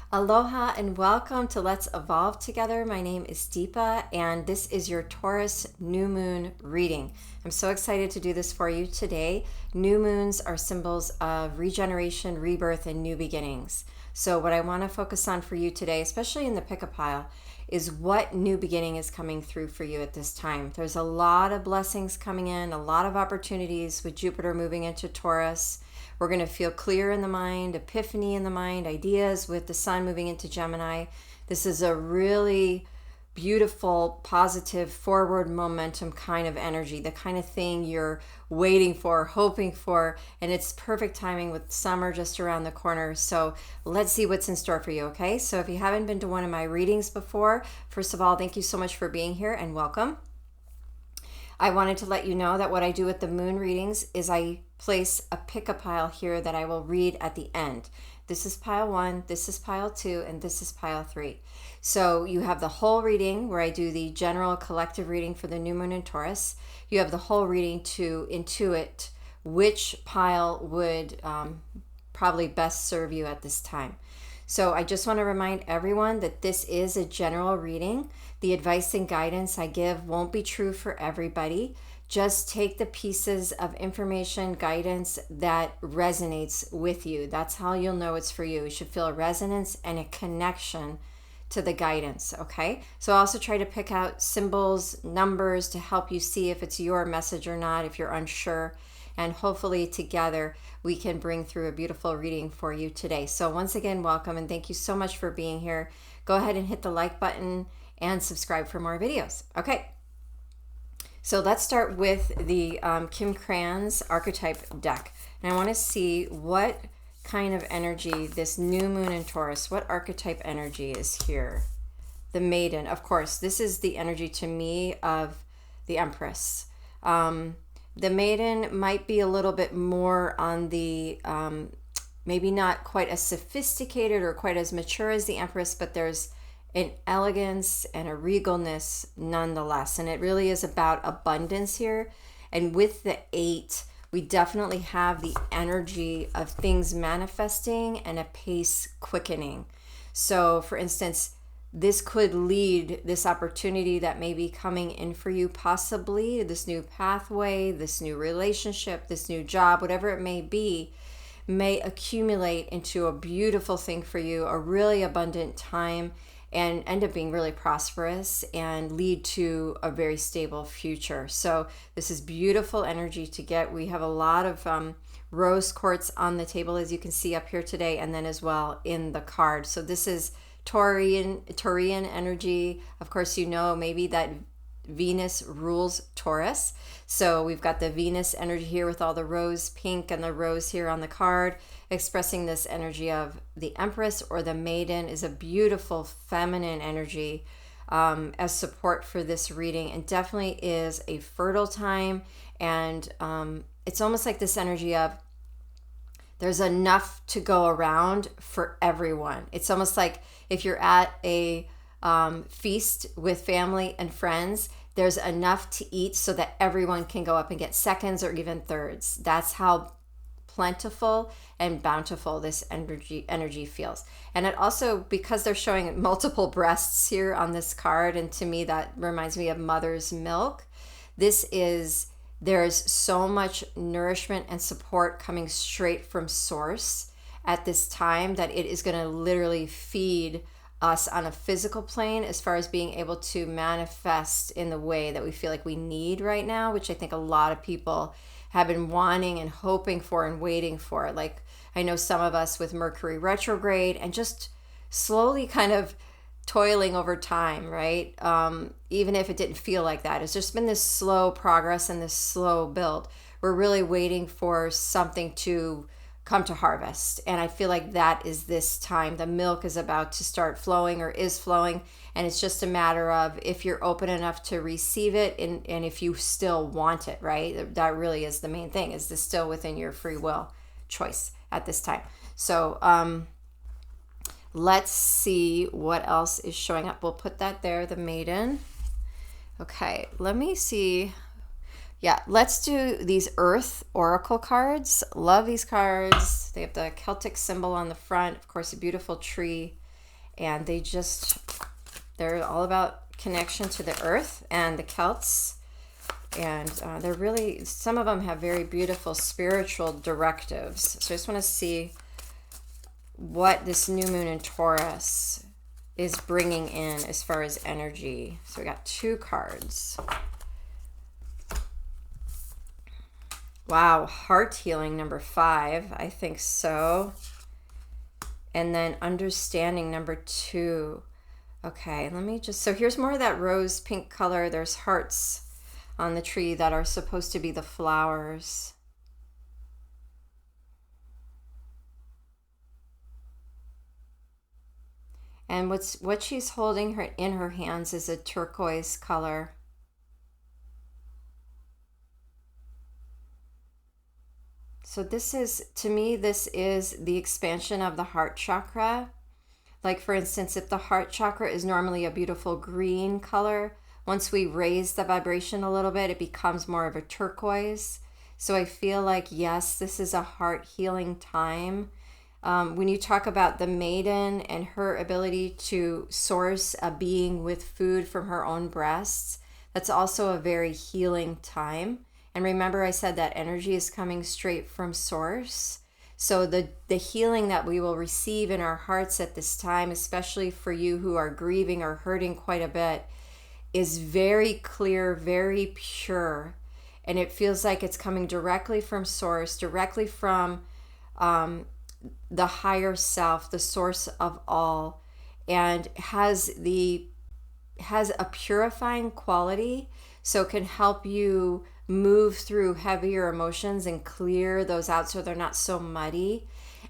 Aloha and welcome to Let's Evolve Together. My name is Deepa and this is your Taurus New Moon reading. I'm so excited to do this for you today. New moons are symbols of regeneration, rebirth, and new beginnings. So what I want to focus on for you today, especially in the pick-a pile, is what new beginning is coming through for you at this time. There's a lot of blessings coming in, a lot of opportunities with Jupiter moving into Taurus. We're going to feel clear in the mind, epiphany in the mind, ideas with the sun moving into Gemini. This is a really beautiful, positive, forward momentum kind of energy, the kind of thing you're waiting for, hoping for, and it's perfect timing with summer just around the corner. So let's see what's in store for you, okay? So if you haven't been to one of my readings before, first of all, thank you so much for being here and welcome. I wanted to let you know that what I do with the moon readings is I place a pick-a-pile here that I will read at the end. This is pile 1, this is pile 2, and this is pile 3. So you have the whole reading where I do the general collective reading for the new moon in Taurus. You have the whole reading to intuit which pile would probably best serve you at this time. So I just want to remind everyone that this is a general reading. The advice and guidance I give won't be true for everybody. Just take the pieces of information, guidance that resonates with you. That's how you'll know it's for you. You should feel a resonance and a connection to the guidance, okay? So I also try to pick out symbols, numbers to help you see if it's your message or not, if you're unsure. And hopefully together we can bring through a beautiful reading for you today. So once again, welcome and thank you so much for being here. Go ahead and hit the like button and subscribe for more videos. Okay, so let's start with the Kim Kranz archetype deck. And I want to see what kind of energy this new moon in Taurus, what archetype energy is here. The Maiden, of course, this is the energy to me of the Empress. The Maiden might be a little bit more on the, maybe not quite as sophisticated or quite as mature as the Empress, but there's an elegance and a regalness nonetheless. And it really is about abundance here. And with the 8, we definitely have the energy of things manifesting and a pace quickening. So for instance, this could lead, this opportunity that may be coming in for you, possibly this new pathway, this new relationship, this new job, whatever it may be, may accumulate into a beautiful thing for you, a really abundant time, and end up being really prosperous and lead to a very stable future. So this is beautiful energy to get. We have a lot of rose quartz on the table, as you can see up here today, and then as well in the card. So this is Taurian energy. Of course, you know maybe that Venus rules Taurus. So we've got the Venus energy here with all the rose pink and the rose here on the card, expressing this energy of the Empress or the Maiden is a beautiful feminine energy as support for this reading, and definitely is a fertile time. And it's almost like this energy of there's enough to go around for everyone. It's almost like if you're at a feast with family and friends, there's enough to eat so that everyone can go up and get seconds or even thirds. That's how plentiful and bountiful this energy feels. And it also, because they're showing multiple breasts here on this card, and to me that reminds me of mother's milk, there's so much nourishment and support coming straight from source at this time that it is going to literally feed us on a physical plane as far as being able to manifest in the way that we feel like we need right now, which I think a lot of people have been wanting and hoping for and waiting for. Like I know some of us with Mercury retrograde and just slowly kind of toiling over time, right? Even if it didn't feel like that, it's just been this slow progress and this slow build. We're really waiting for something to come to harvest. And I feel like that is this time. The milk is about to start flowing or is flowing. And it's just a matter of if you're open enough to receive it and if you still want it, right? That really is the main thing. Is this still within your free will choice at this time? So let's see what else is showing up. We'll put that there, the Maiden. Okay, let me see. Yeah, let's do these Earth Oracle cards. Love these cards. They have the Celtic symbol on the front. Of course, a beautiful tree and they're all about connection to the earth and the Celts. And they're really, some of them have very beautiful spiritual directives. So I just want to see what this new moon in Taurus is bringing in as far as energy. So we got 2 cards. Wow, heart healing number 5. I think so. And then understanding number 2. Okay, let me just, so here's more of that rose pink color. There's hearts on the tree that are supposed to be the flowers. And what she's holding in her hands is a turquoise color. So this is, to me, this is the expansion of the heart chakra. Like, for instance, if the heart chakra is normally a beautiful green color, once we raise the vibration a little bit, it becomes more of a turquoise. So I feel like, yes, this is a heart healing time. When you talk about the maiden and her ability to source a being with food from her own breasts, that's also a very healing time. And remember, I said that energy is coming straight from source. So the healing that we will receive in our hearts at this time, especially for you who are grieving or hurting quite a bit, is very clear, very pure. And it feels like it's coming directly from source, directly from the higher self, the source of all, and has a purifying quality, so it can help you move through heavier emotions and clear those out so they're not so muddy,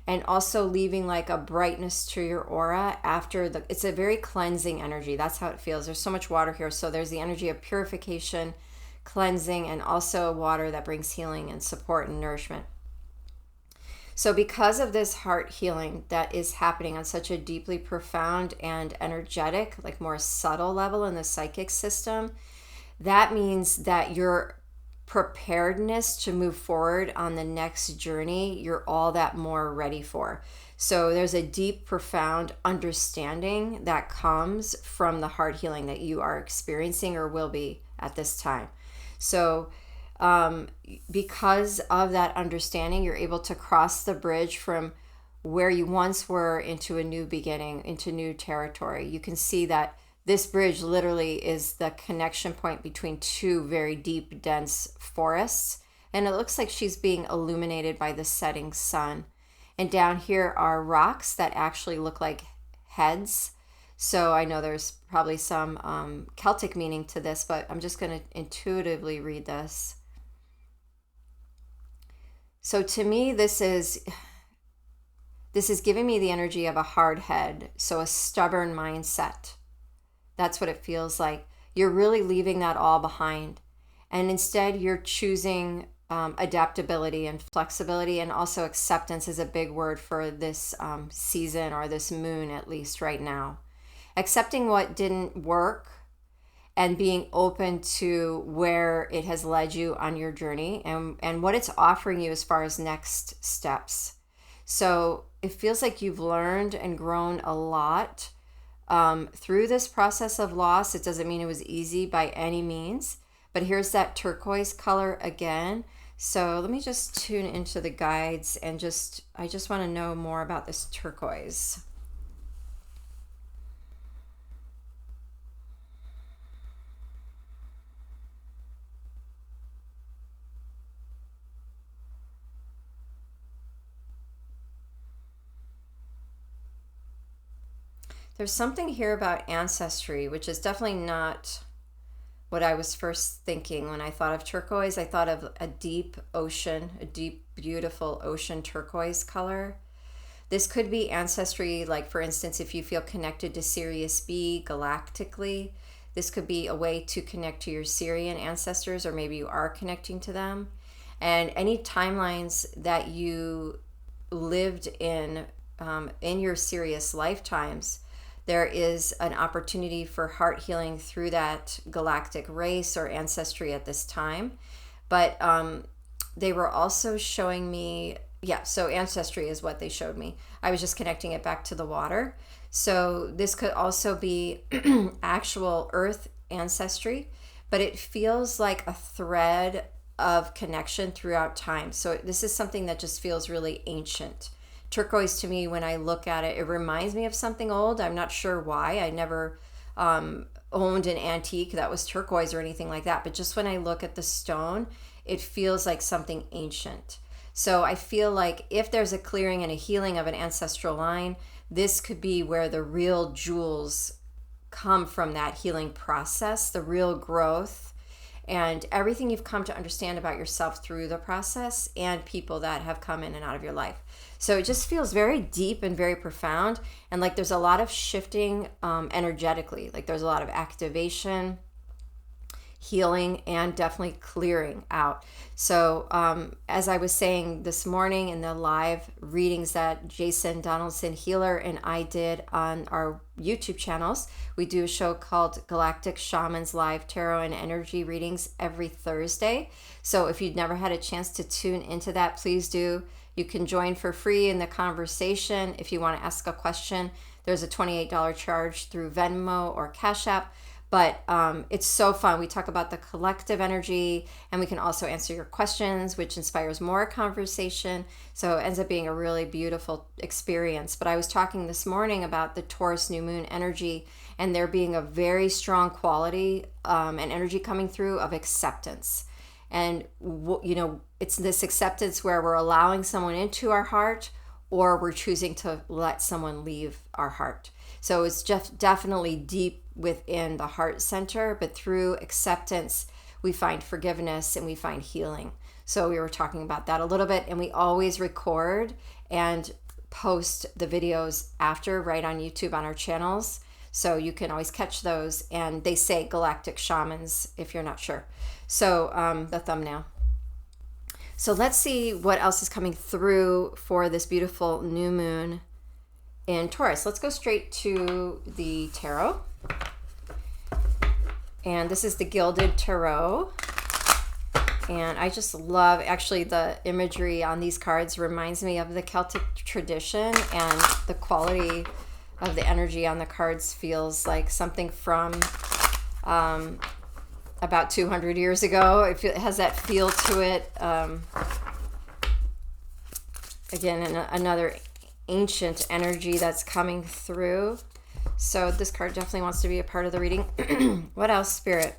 and also leaving like a brightness to your aura after it's a very cleansing energy. That's how it feels. There's so much water here. So there's the energy of purification, cleansing, and also water that brings healing and support and nourishment. So because of this heart healing that is happening on such a deeply profound and energetic, like more subtle level in the psychic system, that means that your preparedness to move forward on the next journey, you're all that more ready for. So there's a deep, profound understanding that comes from the heart healing that you are experiencing or will be at this time. So because of that understanding, you're able to cross the bridge from where you once were into a new beginning, into new territory. You can see that this bridge literally is the connection point between 2 very deep, dense forests. And it looks like she's being illuminated by the setting sun. And down here are rocks that actually look like heads. So I know there's probably some Celtic meaning to this, but I'm just going to intuitively read this. So to me, this is giving me the energy of a hard head, so a stubborn mindset. That's what it feels like. You're really leaving that all behind. And instead, you're choosing adaptability and flexibility, and also acceptance is a big word for this season, or this moon, at least right now. Accepting what didn't work and being open to where it has led you on your journey, and what it's offering you as far as next steps. So it feels like you've learned and grown a lot through this process of loss. It doesn't mean it was easy by any means, but here's that turquoise color again. So let me just tune into the guides and I just want to know more about this turquoise. There's something here about ancestry, which is definitely not what I was first thinking when I thought of turquoise. I thought of a deep ocean, a deep, beautiful ocean turquoise color. This could be ancestry, like for instance, if you feel connected to Sirius B galactically, this could be a way to connect to your Sirian ancestors, or maybe you are connecting to them. And any timelines that you lived in your Sirius lifetimes, there is an opportunity for heart healing through that galactic race or ancestry at this time. But they were also showing me Yeah, so ancestry is what they showed me. I was just connecting it back to the water. So this could also be actual earth ancestry, but it feels like a thread of connection throughout time. So this is something that just feels really ancient. Turquoise to me, when I look at it, it reminds me of something old. I'm not sure why. I never owned an antique that was turquoise or anything like that. But just when I look at the stone, it feels like something ancient. So I feel like if there's a clearing and a healing of an ancestral line, this could be where the real jewels come from that healing process, the real growth, and everything you've come to understand about yourself through the process and people that have come in and out of your life. So it just feels very deep and very profound, and like there's a lot of shifting energetically, like there's a lot of activation, healing, and definitely clearing out. So as I was saying this morning in the live readings that Jason Donaldson Healer and I did on our YouTube channels, we do a show called Galactic Shamans Live Tarot and Energy Readings every Thursday. So if you'd never had a chance to tune into that, please do. You can join for free in the conversation. If you want to ask a question, there's a $28 charge through Venmo or Cash App. But it's so fun. We talk about the collective energy, and we can also answer your questions, which inspires more conversation. So it ends up being a really beautiful experience. But I was talking this morning about the Taurus New Moon energy, and there being a very strong quality and energy coming through of acceptance. And, it's this acceptance where we're allowing someone into our heart, or we're choosing to let someone leave our heart. So it's just definitely deep within the heart center, but through acceptance, we find forgiveness and we find healing. So we were talking about that a little bit, and we always record and post the videos after right on YouTube on our channels. So you can always catch those, and they say Galactic Shamans if you're not sure. So the thumbnail. So let's see what else is coming through for this beautiful new moon in Taurus. Let's go straight to the tarot. And this is the Gilded Tarot. And I just love, actually, the imagery on these cards reminds me of the Celtic tradition, and the quality of the energy on the cards feels like something from about 200 years ago. It has that feel to it. Again, another ancient energy that's coming through. So this card definitely wants to be a part of the reading. What else, Spirit?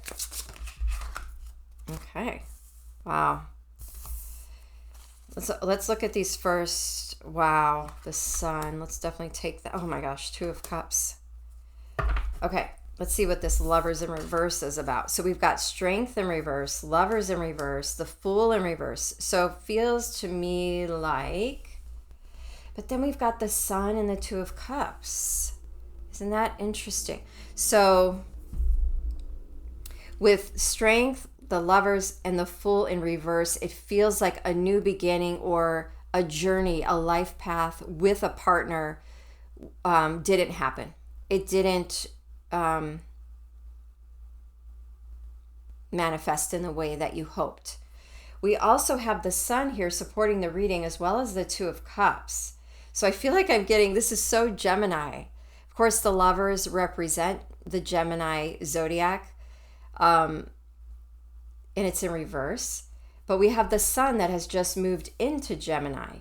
Okay. Wow. Let's look at these first. Wow, the Sun. Let's definitely take that. Oh my gosh, Two of Cups. Okay, let's see what this Lovers in reverse is about. So we've got Strength in reverse, Lovers in reverse, the Fool in reverse. So it feels to me like, but then we've got the Sun and the Two of Cups. Isn't that interesting? So with Strength, the Lovers, and the Fool in reverse, it feels like a new beginning or a journey, a life path with a partner didn't happen. It didn't manifest in the way that you hoped. We also have the Sun here supporting the reading, as well as the Two of Cups. So I feel like I'm getting, this is so Gemini. Of course, the Lovers represent the Gemini zodiac, and it's in reverse. But we have the Sun that has just moved into Gemini.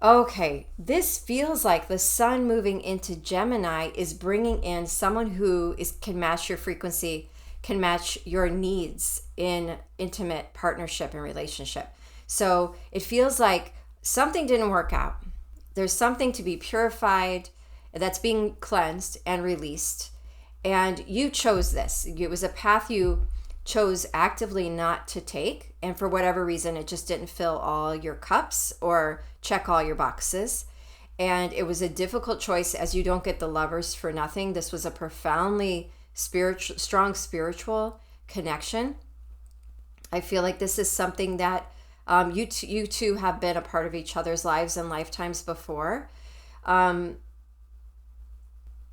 Okay, this feels like the Sun moving into Gemini is bringing in someone who can match your frequency, can match your needs in intimate partnership and relationship. So it feels like something didn't work out. There's something to be purified, that's being cleansed and released. And you chose this. It was a path you chose actively not to take, and for whatever reason it just didn't fill all your cups or check all your boxes, and it was a difficult choice, as you don't get the Lovers for nothing. This was a profoundly strong spiritual connection. I feel like this is something that you two have been a part of each other's lives and lifetimes before,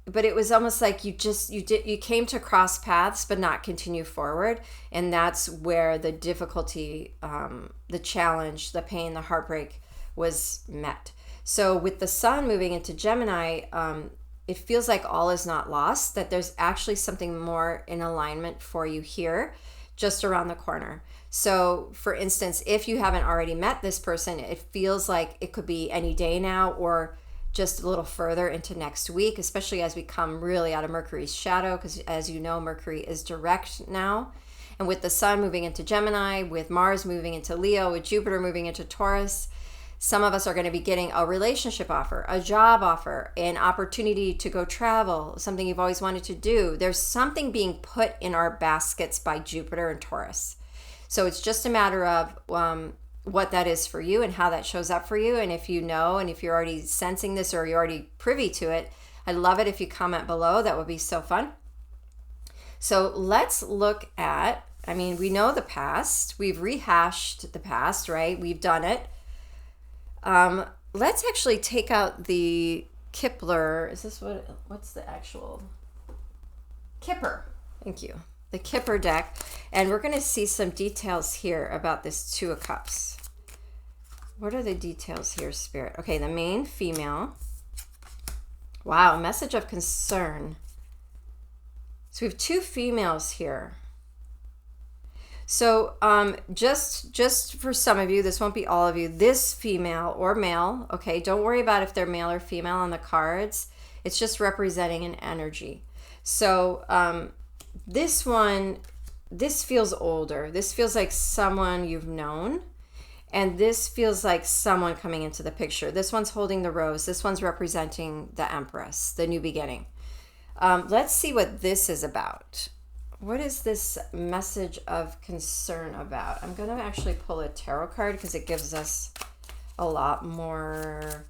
but it was almost like you came to cross paths but not continue forward. And that's where the difficulty, the challenge, the pain, the heartbreak was met. So with the sun moving into Gemini, it feels like all is not lost, that there's actually something more in alignment for you here, just around the corner. So for instance, if you haven't already met this person, it feels like it could be any day now, or just a little further into next week, especially as we come really out of Mercury's shadow, because as you know, Mercury is direct now. And with the sun moving into Gemini, with Mars moving into Leo, with Jupiter moving into Taurus, some of us are going to be getting a relationship offer, a job offer, an opportunity to go travel, something you've always wanted to do. There's something being put in our baskets by Jupiter and Taurus. So it's just a matter of what that is for you and how that shows up for you. And if you know, and if you're already sensing this or you're already privy to it, I'd love it if you comment below. That would be so fun. So let's look at, we know the past. We've rehashed the past, right? We've done it. Let's actually take out the Kepler. Is this what's the actual? Kipper. Thank you. The Kipper deck. And we're going to see some details here about this Two of Cups. What are the details here, Spirit? Okay, the main female. Wow, message of concern. So we have two females here. So just for some of you, this won't be all of you, this female or male, okay, don't worry about if they're male or female on the cards. It's just representing an energy. So this one, this feels older. This feels like someone you've known. And this feels like someone coming into the picture. This one's holding the rose. This one's representing the Empress, the new beginning. Let's see what this is about. What is this message of concern about? I'm going to actually pull a tarot card because it gives us a lot more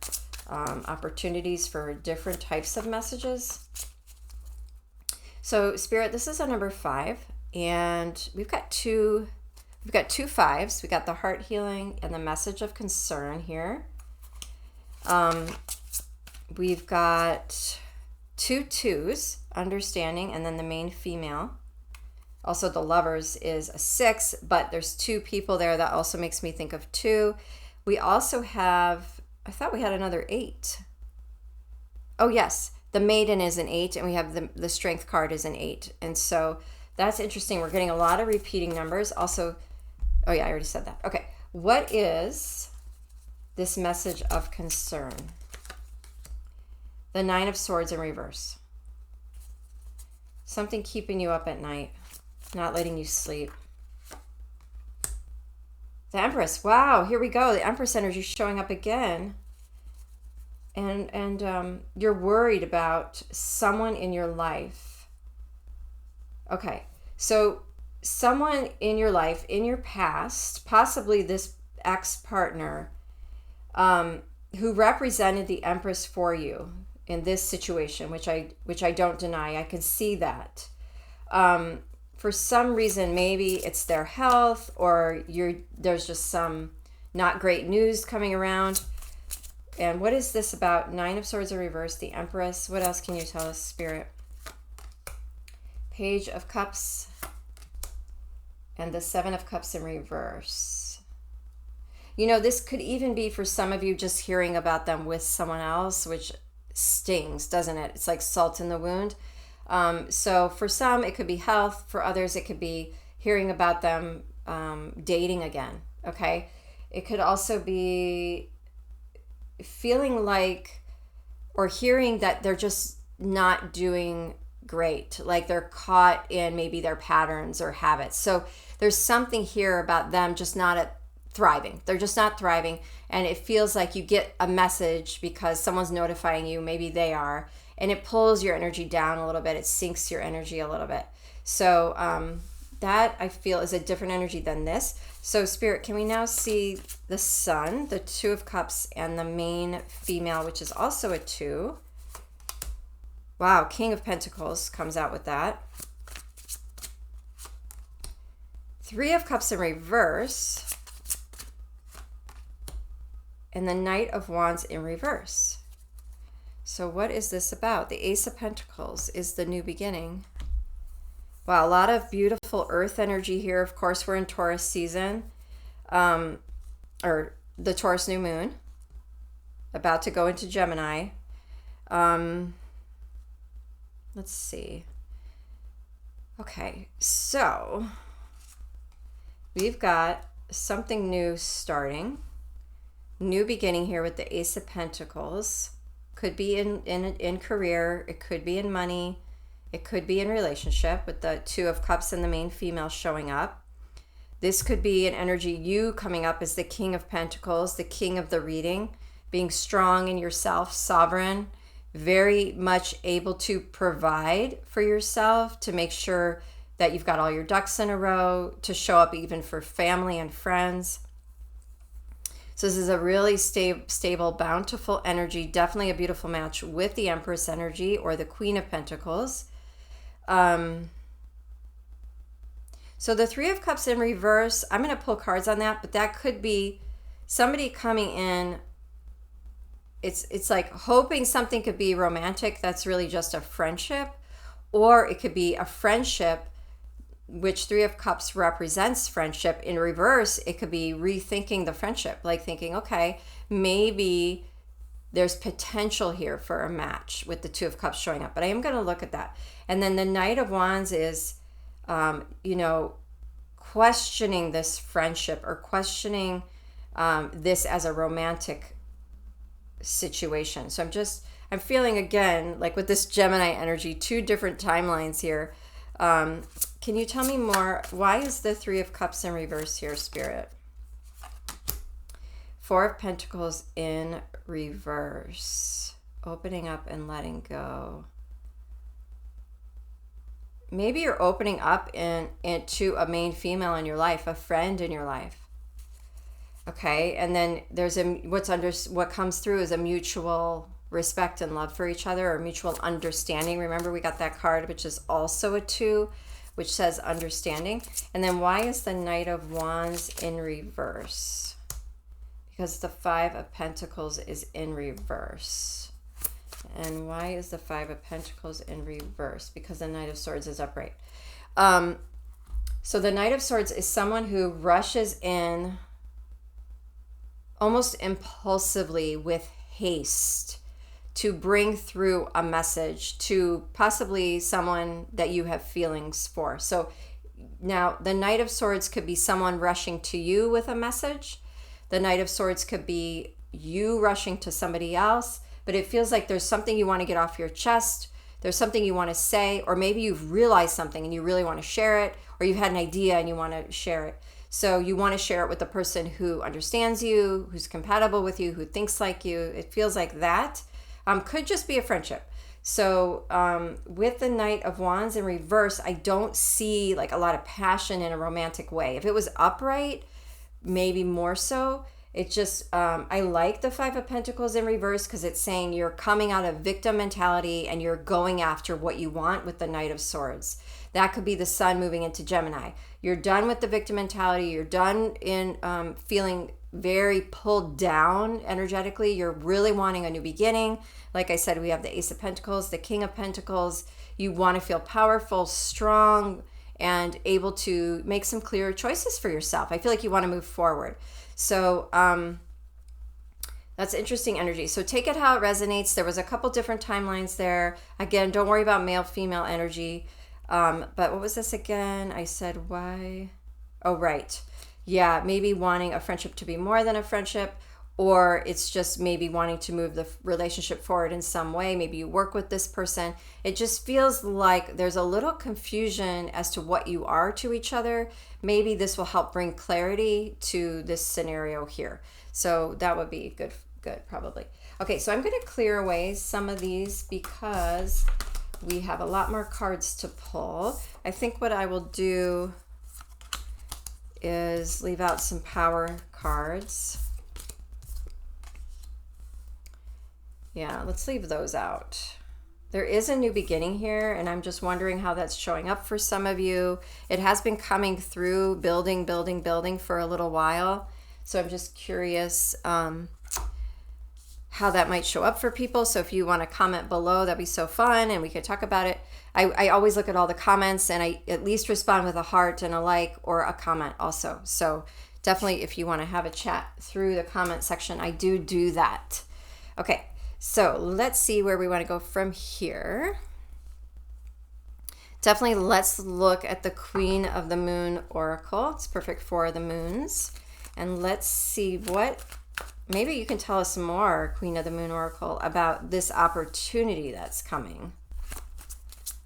opportunities for different types of messages. So Spirit, this is a number 5, and we've got two 5s. We got the heart healing and the message of concern here. We've got 2 2s, understanding, and then the main female. Also, the Lovers is a 6, but there's 2 people there. That also makes me think of 2. We also have, I thought we had another 8. Oh, yes. The Maiden is an 8, and we have the Strength card is an 8. And so that's interesting. We're getting a lot of repeating numbers. Also, oh, yeah, I already said that. Okay. What is this message of concern? The 9 of Swords in reverse. Something keeping you up at night. Not letting you sleep. The Empress. Wow, here we go. The Empress energy showing up again. And you're worried about someone in your life. Okay, so someone in your life, in your past, possibly this ex-partner, who represented the Empress for you in this situation, which I don't deny. I can see that. For some reason, maybe it's their health, or there's just some not great news coming around. And what is this about? 9 of Swords in reverse, the Empress. What else can you tell us, Spirit? Page of Cups and the 7 of Cups in reverse. You know, this could even be for some of you just hearing about them with someone else, which stings, doesn't it? It's like salt in the wound. So for some, it could be health. For others, it could be hearing about them dating again, okay? It could also be feeling like, or hearing that they're just not doing great, like they're caught in maybe their patterns or habits. So there's something here about them just not thriving. They're just not thriving, and it feels like you get a message because someone's notifying you, maybe they are, and it pulls your energy down a little bit. It sinks your energy a little bit. So that I feel is a different energy than this. So Spirit, can we now see the Sun, the 2 of Cups, and the main female, which is also a 2. Wow, King of Pentacles comes out with that. 3 of Cups in reverse. And the Knight of Wands in reverse. So what is this about? The Ace of Pentacles is the new beginning. Wow, a lot of beautiful earth energy here. Of course, we're in Taurus season, or the Taurus New Moon. about to go into Gemini. Let's see. Okay, so we've got something new starting. New beginning here with the Ace of Pentacles. Could be in career, it could be in money, it could be in relationship with the Two of Cups and the main female showing up. This could be an energy, you coming up as the King of Pentacles, the king of the reading, being strong in yourself, sovereign, very much able to provide for yourself, to make sure that you've got all your ducks in a row, to show up even for family and friends. So this is a really stable, bountiful energy, definitely a beautiful match with the Empress energy or the Queen of Pentacles. So the Three of Cups in reverse, I'm going to pull cards on that, but that could be somebody coming in. It's like hoping something could be romantic. That's really just a friendship, or it could be a friendship, which Three of Cups represents friendship. In reverse, it could be rethinking the friendship, like thinking, okay, maybe there's potential here for a match with the Two of Cups showing up, but I am going to look at that. And then the Knight of Wands is, questioning this friendship or questioning this as a romantic situation. So I'm feeling again, like with this Gemini energy, two different timelines here. Can you tell me more? Why is the Three of Cups in reverse here, Spirit? Four of Pentacles in reverse. Opening up and letting go. Maybe you're opening up into a main female in your life, a friend in your life. Okay, and then there's what comes through is a mutual respect and love for each other, or mutual understanding. Remember, we got that card, which is also a 2, which says understanding. And then why is the Knight of Wands in reverse? Because the Five of Pentacles is in reverse. And why is the Five of Pentacles in reverse? Because the Knight of Swords is upright. So the Knight of Swords is someone who rushes in almost impulsively with haste to bring through a message to possibly someone that you have feelings for. So now the Knight of Swords could be someone rushing to you with a message. The Knight of Swords could be you rushing to somebody else, but it feels like there's something you want to get off your chest. There's something you want to say, or maybe you've realized something and you really want to share it, or you've had an idea and you want to share it. So you want to share it with the person who understands you, who's compatible with you, who thinks like you. It feels like that. Could just be a friendship. So with the Knight of Wands in reverse, I don't see like a lot of passion in a romantic way. If it was upright, maybe more so. It just, I like the Five of Pentacles in reverse because it's saying you're coming out of victim mentality and you're going after what you want with the Knight of Swords. That could be the Sun moving into Gemini. You're done with the victim mentality. You're done in feeling very pulled down energetically. You're really wanting a new beginning. Like I said, we have the Ace of Pentacles, the King of Pentacles. You want to feel powerful, strong, and able to make some clear choices for yourself. I feel like you want to move forward. So that's interesting energy. So take it how it resonates. There was a couple different timelines there. Again, don't worry about male, female energy. But what was this again? I said why? Oh, right. Yeah, maybe wanting a friendship to be more than a friendship, or it's just maybe wanting to move the relationship forward in some way. Maybe you work with this person. It just feels like there's a little confusion as to what you are to each other. Maybe this will help bring clarity to this scenario here. So that would be good, probably. Okay, so I'm going to clear away some of these because we have a lot more cards to pull. I think what I will do is leave out some power cards. Yeah, let's leave those out. There is a new beginning here, and I'm just wondering how that's showing up for some of you. It has been coming through, building for a little while. So I'm just curious how that might show up for people. So if you want to comment below, that'd be so fun, and we could talk about it. I always look at all the comments, and I at least respond with a heart and a like or a comment also. So definitely if you want to have a chat through the comment section, I do that. Okay, so let's see where we want to go from here. Definitely let's look at the Queen of the Moon Oracle. It's perfect for the moons. And let's see what, maybe you can tell us more, Queen of the Moon Oracle, about this opportunity that's coming.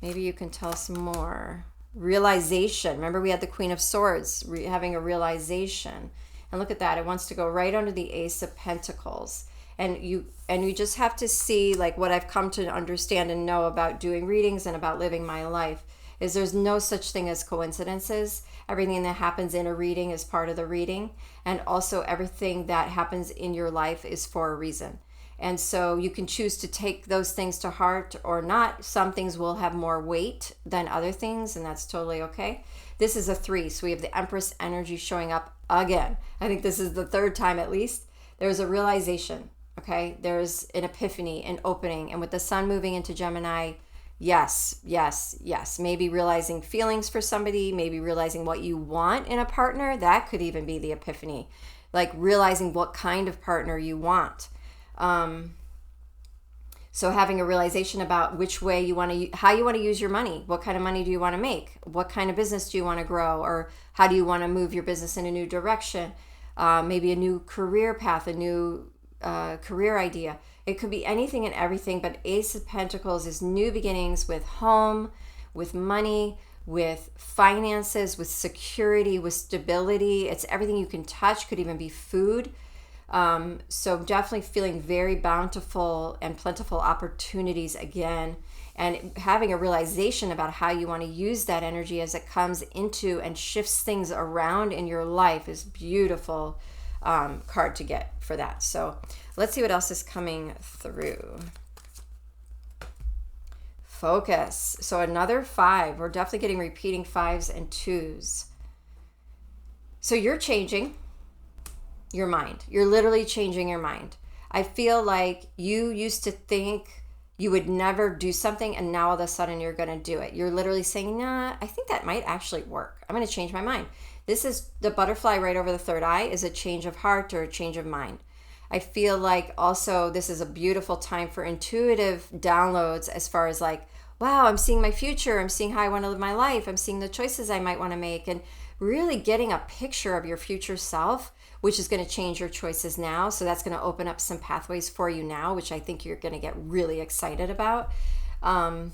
Maybe you can tell us more. Realization. Remember we had the Queen of Swords having a realization. And look at that. It wants to go right under the Ace of Pentacles. And you just have to see, like, what I've come to understand and know about doing readings and about living my life is there's no such thing as coincidences. Everything that happens in a reading is part of the reading. And also everything that happens in your life is for a reason. And so you can choose to take those things to heart or not. Some things will have more weight than other things, and that's totally okay. This is a 3, so we have the Empress energy showing up again. I think this is the 3rd time at least. There's a realization, okay? There's an epiphany, an opening. And with the sun moving into Gemini, yes, yes, yes. Maybe realizing feelings for somebody, maybe realizing what you want in a partner. That could even be the epiphany. Like realizing what kind of partner you want. So having a realization about which way you want to, how you want to use your money. What kind of money do you want to make? What kind of business do you want to grow? Or how do you want to move your business in a new direction? Maybe a new career path, a new career idea. It could be anything and everything, but Ace of Pentacles is new beginnings with home, with money, with finances, with security, with stability. It's everything you can touch, could even be food. So definitely feeling very bountiful and plentiful opportunities again, and having a realization about how you want to use that energy as it comes into and shifts things around in your life is beautiful card to get for that. So let's see what else is coming through. Focus. So another 5. We're definitely getting repeating 5s and 2s. So you're changing your mind. You're literally changing your mind. I feel like you used to think you would never do something, and now all of a sudden you're going to do it. You're literally saying, nah, I think that might actually work. I'm going to change my mind. This is the butterfly right over the 3rd eye is a change of heart or a change of mind. I feel like also this is a beautiful time for intuitive downloads as far as like, wow, I'm seeing my future. I'm seeing how I want to live my life. I'm seeing the choices I might want to make, and really getting a picture of your future self, which is going to change your choices now. So that's going to open up some pathways for you now, which I think you're going to get really excited about. Well,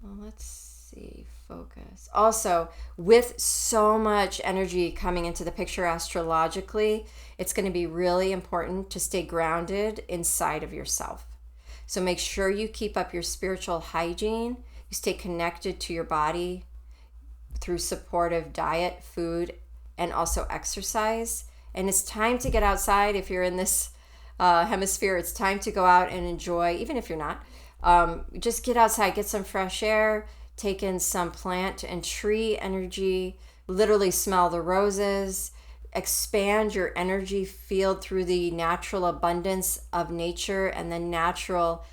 let's see, focus. Also, with so much energy coming into the picture astrologically, it's going to be really important to stay grounded inside of yourself. So make sure you keep up your spiritual hygiene. You stay connected to your body through supportive diet, food, and also exercise. And it's time to get outside. If you're in this hemisphere, it's time to go out and enjoy, even if you're not. Just get outside, get some fresh air, take in some plant and tree energy, literally smell the roses, expand your energy field through the natural abundance of nature and the natural,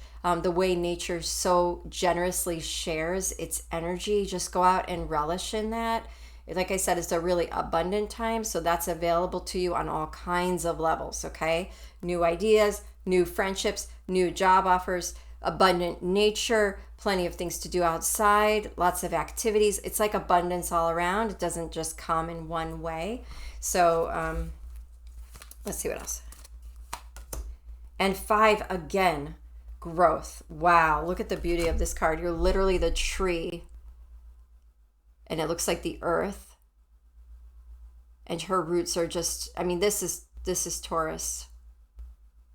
the way nature so generously shares its energy. Just go out and relish in that. Like I said, it's a really abundant time, so that's available to you on all kinds of levels, okay? New ideas, new friendships, new job offers, abundant nature, plenty of things to do outside, lots of activities. It's like abundance all around. It doesn't just come in one way. So let's see what else. And 5, again, growth. Wow, look at the beauty of this card. You're literally the tree, and it looks like the earth, and her roots are just, I mean, this is Taurus.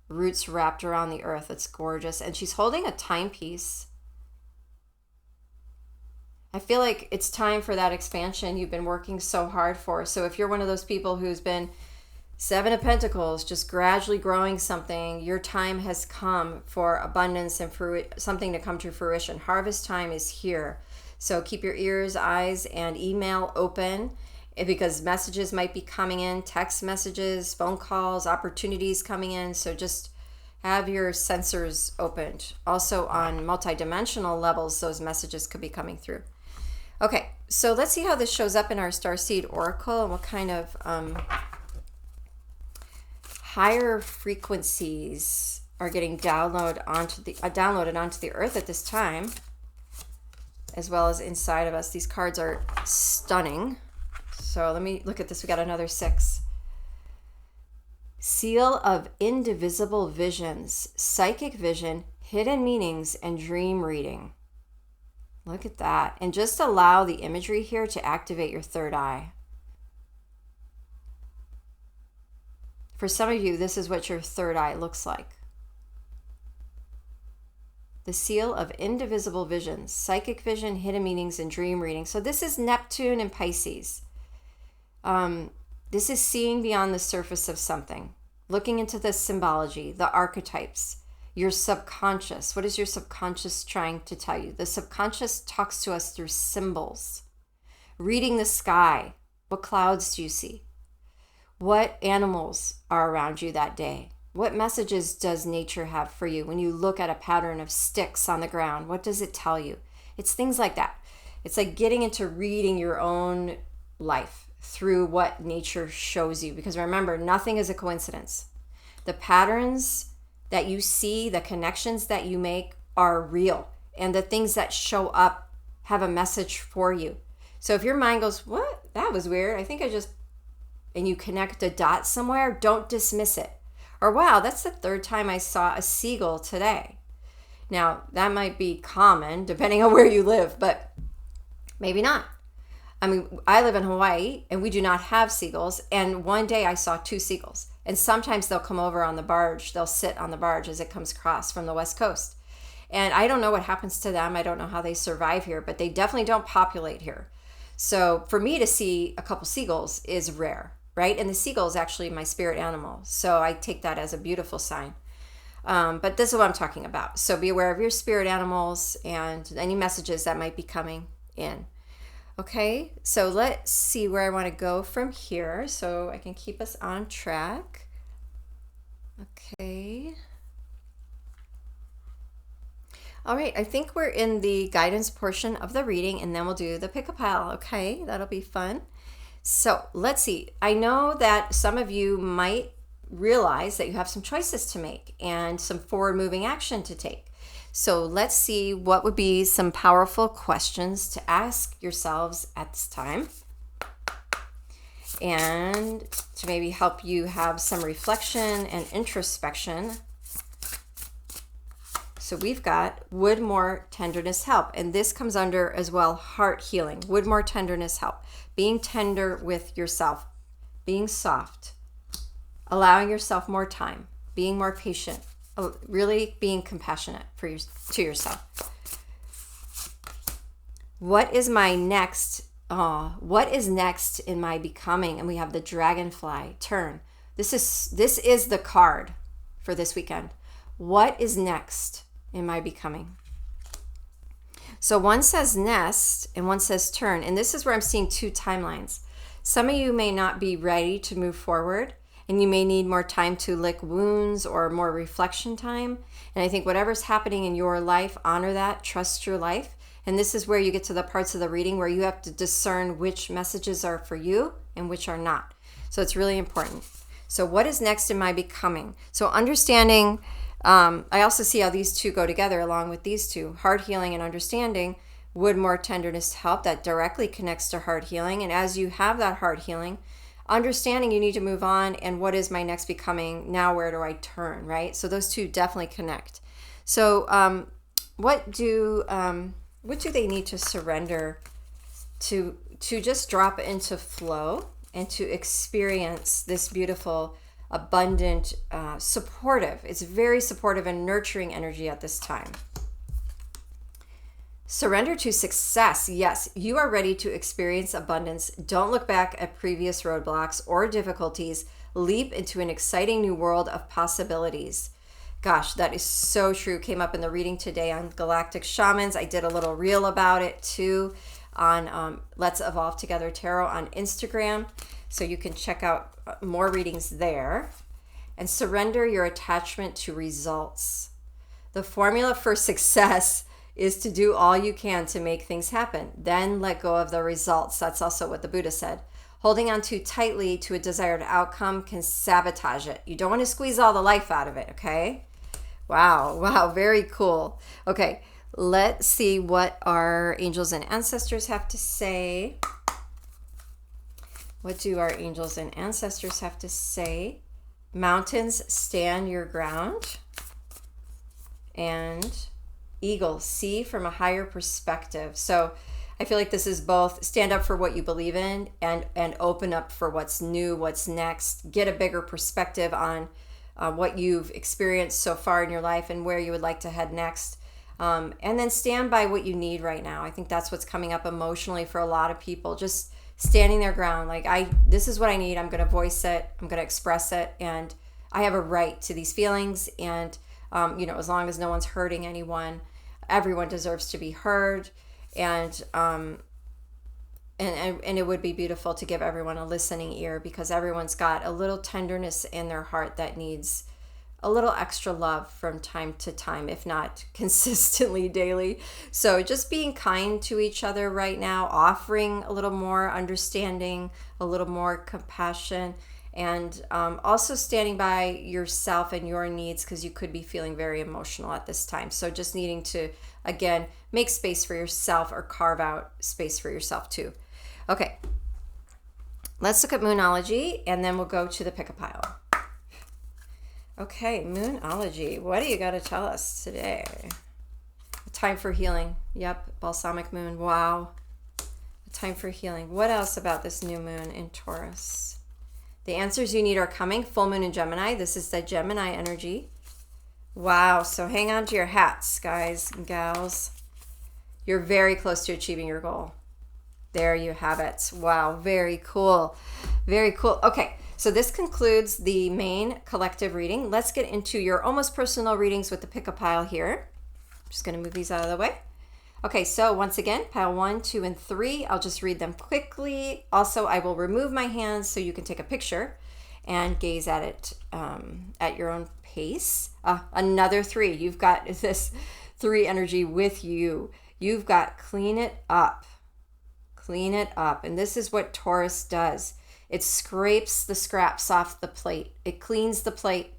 Roots wrapped around the earth. It's gorgeous. And she's holding a timepiece. I feel like it's time for that expansion you've been working so hard for. So if you're one of those people who's been 7 of Pentacles, just gradually growing something, your time has come for abundance and for something to come to fruition. Harvest time is here. So keep your ears, eyes, and email open, because messages might be coming in, text messages, phone calls, opportunities coming in. So just have your sensors opened. Also on multidimensional levels, those messages could be coming through. Okay, so let's see how this shows up in our Starseed Oracle and what kind of, higher frequencies are getting downloaded onto the earth at this time, as well as inside of us. These cards are stunning. So let me look at this. We got another 6. Seal of indivisible visions, psychic vision, hidden meanings, and dream reading. Look at that. And just allow the imagery here to activate your third eye. For some of you, this is what your third eye looks like. The seal of indivisible visions, psychic vision, hidden meanings, and dream reading. So this is Neptune and Pisces. This is seeing beyond the surface of something, looking into the symbology, the archetypes, your subconscious. What is your subconscious trying to tell you? The subconscious talks to us through symbols. Reading the sky. What clouds do you see? What animals are around you that day? What messages does nature have for you when you look at a pattern of sticks on the ground? What does it tell you? It's things like that. It's like getting into reading your own life through what nature shows you. Because remember, nothing is a coincidence. The patterns that you see, the connections that you make are real. And the things that show up have a message for you. So if your mind goes, what? That was weird. I think I just... and you connect a dot somewhere, don't dismiss it. Or, wow, that's the 3rd time I saw a seagull today. Now, that might be common depending on where you live, but maybe not. I mean, I live in Hawaii and we do not have seagulls. And one day I saw 2 seagulls. And sometimes they'll come over on the barge. They'll sit on the barge as it comes across from the West Coast. And I don't know what happens to them. I don't know how they survive here, but they definitely don't populate here. So for me to see a couple seagulls is rare. Right? And the seagull is actually my spirit animal. So I take that as a beautiful sign. But this is what I'm talking about. So be aware of your spirit animals and any messages that might be coming in. Okay, so let's see where I want to go from here so I can keep us on track. Okay. All right, I think we're in the guidance portion of the reading, and then we'll do the pick-a-pile. Okay, that'll be fun. So let's see. I know that some of you might realize that you have some choices to make and some forward-moving action to take. So let's see what would be some powerful questions to ask yourselves at this time, and to maybe help you have some reflection and introspection. So we've got would more tenderness help? And this comes under as well heart healing. Would more tenderness help? Being tender with yourself, being soft, allowing yourself more time, being more patient, really being compassionate to yourself. What is my next? What is next in my becoming? And we have the dragonfly turn. This is the card for this weekend. What is next in my becoming? So one says nest and one says turn. And this is where I'm seeing 2 timelines. Some of you may not be ready to move forward, and you may need more time to lick wounds or more reflection time. And I think whatever's happening in your life, honor that, trust your life. And this is where you get to the parts of the reading where you have to discern which messages are for you and which are not. So it's really important. So what is next in my becoming? So understanding, I also see how these 2 go together along with these 2, heart healing and understanding. Would more tenderness help? That directly connects to heart healing. And as you have that heart healing, understanding you need to move on, and what is my next becoming? Now where do I turn, right? So those 2 definitely connect. So what do they need to surrender to just drop into flow and to experience this beautiful, abundant, supportive? It's very supportive and nurturing energy at this time. Surrender to success. Yes, you are ready to experience abundance. Don't look back at previous roadblocks or difficulties. Leap into an exciting new world of possibilities. Gosh, that is so true. Came up in the reading today on Galactic Shamans. I did a little reel about it too on Let's Evolve Together Tarot on Instagram. So you can check out more readings there. And surrender your attachment to results. The formula for success is to do all you can to make things happen. Then let go of the results. That's also what the Buddha said. Holding on too tightly to a desired outcome can sabotage it. You don't want to squeeze all the life out of it, okay? Wow, wow, very cool. Okay, let's see what our angels and ancestors have to say. What do our angels and ancestors have to say? Mountains, stand your ground. And eagle, see from a higher perspective. So I feel like this is both stand up for what you believe in and open up for what's new, what's next. Get a bigger perspective on what you've experienced so far in your life and where you would like to head next. And then stand by what you need right now. I think that's what's coming up emotionally for a lot of people. Just standing their ground. Like, this is what I need. I'm going to voice it. I'm going to express it. And I have a right to these feelings. And, as long as no one's hurting anyone, everyone deserves to be heard. And it would be beautiful to give everyone a listening ear, because everyone's got a little tenderness in their heart that needs a little extra love from time to time, if not consistently daily. So just being kind to each other right now, offering a little more understanding, a little more compassion, and also standing by yourself and your needs, because you could be feeling very emotional at this time. So just needing to, again, make space for yourself, or carve out space for yourself too. Okay, let's look at Moonology, and then we'll go to the pick-a-pile. Okay, Moonology, what do you got to tell us today? A time for healing. Yep, balsamic moon. Wow. A time for healing. What else about this new moon in Taurus? The answers you need are coming. Full moon in Gemini. This is the Gemini energy. Wow, so hang on to your hats, guys and gals. You're very close to achieving your goal. There you have it. Wow, very cool. Very cool. Okay. So this concludes the main collective reading. Let's get into your almost personal readings with the pick-a-pile here. I'm just going to move these out of the way. Okay, so once again, pile 1, 2, and 3. I'll just read them quickly. Also, I will remove my hands so you can take a picture and gaze at it at your own pace. Another 3. You've got this 3 energy with you. You've got clean it up. Clean it up. And this is what Taurus does. It scrapes the scraps off the plate. It cleans the plate,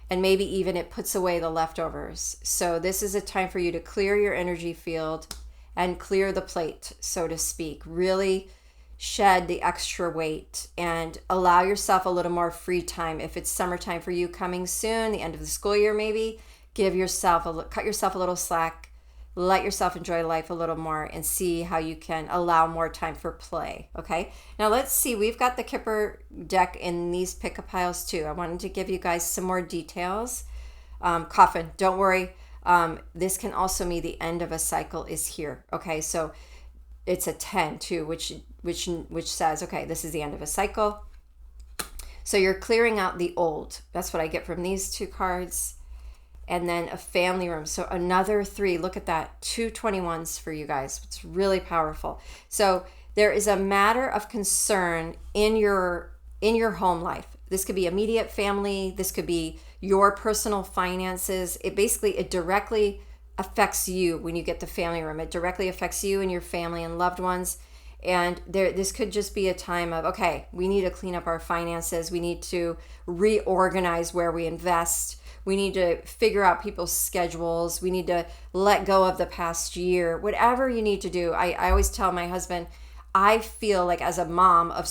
and maybe even it puts away the leftovers. So this is a time for you to clear your energy field and clear the plate, so to speak. Really shed the extra weight and allow yourself a little more free time. If it's summertime for you coming soon, the end of the school year maybe, cut yourself a little slack. Let yourself enjoy life a little more and see how you can allow more time for play, okay? Now let's see. We've got the Kipper deck in these pick-a-piles too. I wanted to give you guys some more details. Coffin, don't worry. This can also mean the end of a cycle is here, okay? So it's a 10 too, which says, okay, this is the end of a cycle. So you're clearing out the old. That's what I get from these 2 cards. And then a family room. So another 3. Look at that. 2 21s for you guys. It's really powerful. So there is a matter of concern in your home life. This could be immediate family. This could be your personal finances. It directly affects you when you get the family room. It directly affects you and your family and loved ones. And this could just be a time of, okay, we need to clean up our finances. We need to reorganize where we invest. We need to figure out people's schedules. We need to let go of the past year. Whatever you need to do. I always tell my husband, I feel like as a mom of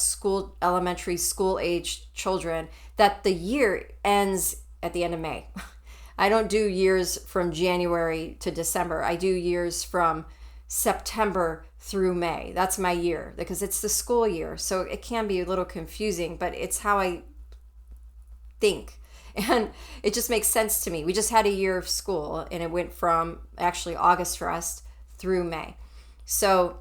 elementary school age children, that the year ends at the end of May. I don't do years from January to December. I do years from September through May. That's my year, because it's the school year. So it can be a little confusing, but it's how I think. And it just makes sense to me. We just had a year of school, and it went from actually August for us through May. So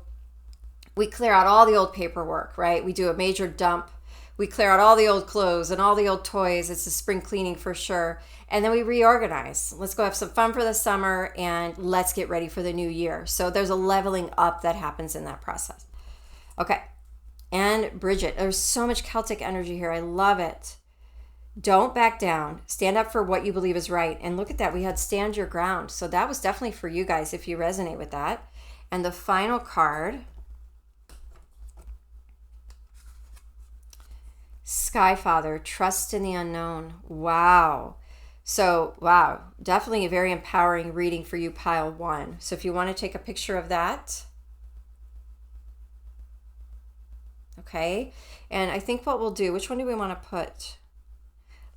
we clear out all the old paperwork, right? We do a major dump. We clear out all the old clothes and all the old toys. It's a spring cleaning for sure. And then we reorganize. Let's go have some fun for the summer, and let's get ready for the new year. So there's a leveling up that happens in that process. Okay. And Bridget, there's so much Celtic energy here. I love it. Don't back down. Stand up for what you believe is right. And look at that. We had stand your ground. So that was definitely for you guys if you resonate with that. And the final card Sky Father, trust in the unknown. Wow. So, wow, definitely a very empowering reading for you, pile 1. So if you want to take a picture of that. Okay. And I think what we'll do, which one do we want to put?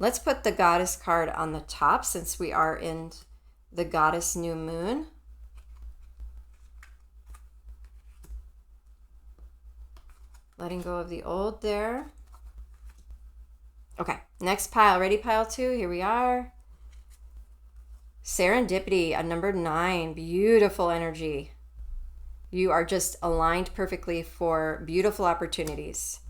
Let's put the Goddess card on the top since we are in the Goddess New Moon. Letting go of the old there. Okay, next pile. Ready, pile 2? Here we are. Serendipity, a number 9. Beautiful energy. You are just aligned perfectly for beautiful opportunities.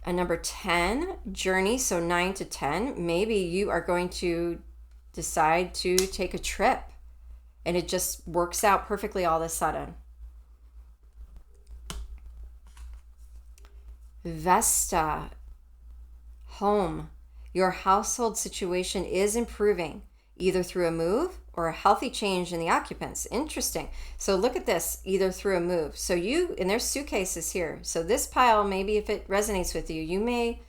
A number 10, journey, so 9 to 10. Maybe you are going to decide to take a trip and it just works out perfectly all of a sudden. Vesta, home. Your household situation is improving, either through a move or a healthy change in the occupants. Interesting. So look at this, either through a move. So and there's suitcases here. So this pile, maybe if it resonates with you, you may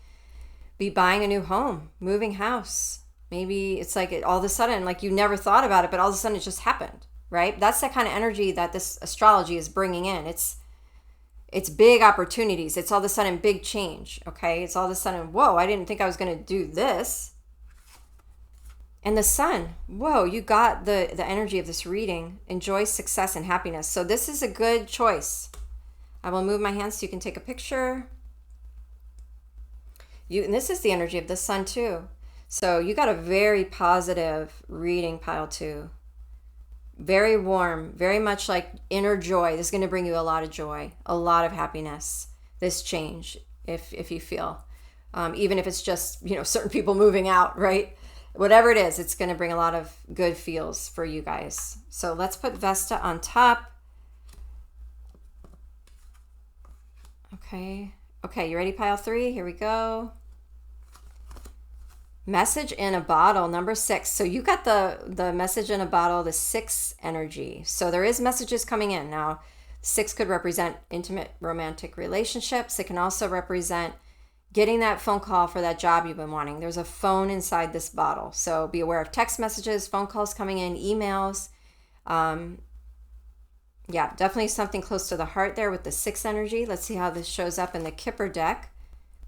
be buying a new home, moving house. Maybe it's like all of a sudden, like you never thought about it, but all of a sudden it just happened, right? That's the kind of energy that this astrology is bringing in. It's big opportunities. It's all of a sudden big change, okay? It's all of a sudden, whoa, I didn't think I was going to do this. And the sun, whoa, you got the energy of this reading. Enjoy success and happiness. So this is a good choice. I will move my hands so you can take a picture. And this is the energy of the sun too. So you got a very positive reading, pile 2. Very warm, very much like inner joy. This is going to bring you a lot of joy, a lot of happiness, this change, if you feel. Even if it's just, certain people moving out, right? Whatever it is, it's going to bring a lot of good feels for you guys. So let's put Vesta on top. Okay, you ready, pile 3? Here we go. Message in a bottle, number 6. So you got the message in a bottle, the 6 energy. So there is messages coming in. Now, 6 could represent intimate romantic relationships. It can also represent getting that phone call for that job you've been wanting. There's a phone inside this bottle. So be aware of text messages, phone calls coming in, emails. Yeah, definitely something close to the heart there with the 6 energy. Let's see how this shows up in the Kipper deck.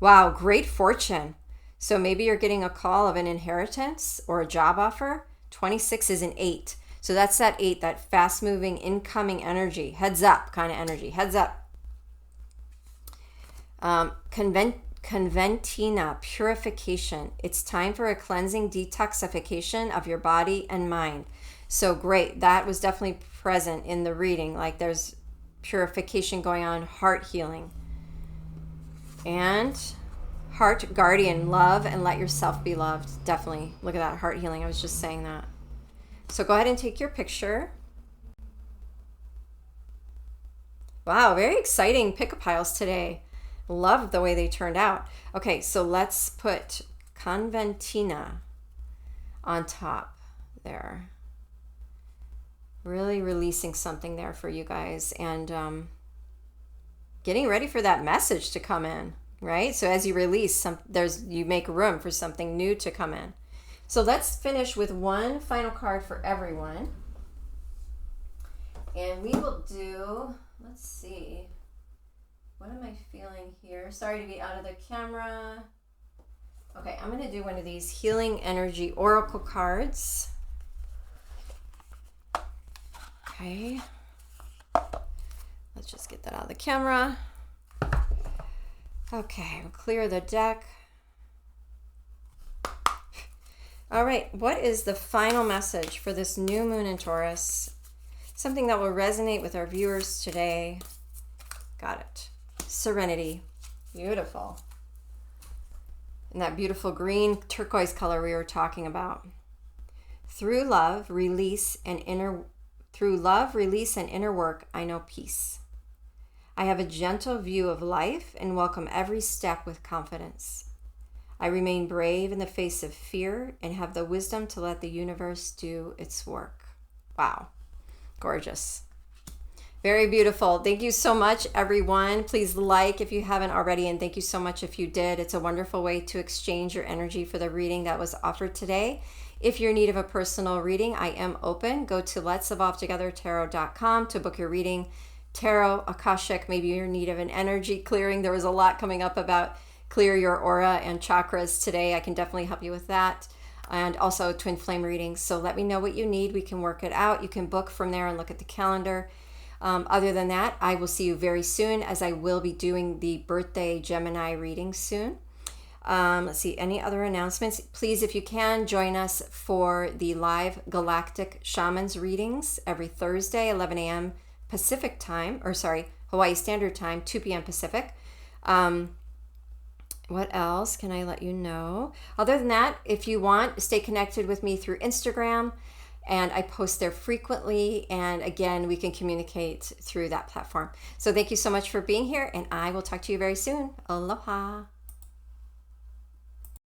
Wow, great fortune. So maybe you're getting a call of an inheritance or a job offer. 26 is an 8. So that's that 8, that fast-moving, incoming energy. Heads up kind of energy. Heads up. Conventina, purification. It's time for a cleansing detoxification of your body and mind. So great. That was definitely present in the reading. Like there's purification going on, heart healing. And heart guardian, love and let yourself be loved. Definitely. Look at that, heart healing. I was just saying that. So go ahead and take your picture. Wow, very exciting pick-up piles today. Love the way they turned out. Okay, so let's put Conventina on top there. Really releasing something there for you guys and getting ready for that message to come in. Right? So as you release, you make room for something new to come in. So let's finish with one final card for everyone. And we will do, let's see, what am I feeling here? Sorry to be out of the camera. Okay, I'm going to do one of these Healing Energy Oracle cards. Okay. Let's just get that out of the camera. Okay, we'll clear the deck. All right, what is the final message for this new moon in Taurus? Something that will resonate with our viewers today. Got it. Serenity. Beautiful. And that beautiful green turquoise color we were talking about. Through love, release, and inner work, I know peace. I have a gentle view of life and welcome every step with confidence. I remain brave in the face of fear and have the wisdom to let the universe do its work. Wow. Gorgeous. Very beautiful. Thank you so much, everyone. Please like if you haven't already, and thank you so much if you did. It's a wonderful way to exchange your energy for the reading that was offered today. If you're in need of a personal reading, I am open. Go to let'sevolvetogethertarot.com to book your reading. Tarot, Akashic, maybe you're in need of an energy clearing. There was a lot coming up about clear your aura and chakras today. I can definitely help you with that. And also twin flame readings. So let me know what you need. We can work it out. You can book from there and look at the calendar. Other than that, I will see you very soon, as I will be doing the birthday Gemini reading soon. Let's see, any other announcements? Please, if you can, join us for the live Galactic Shamans readings every Thursday, 11 a.m. Pacific time, Hawaii Standard Time, 2 p.m. Pacific. What else can I let you know? Other than that, if you want, stay connected with me through Instagram, and I post there frequently. And again, we can communicate through that platform. So thank you so much for being here, and I will talk to you very soon. Aloha.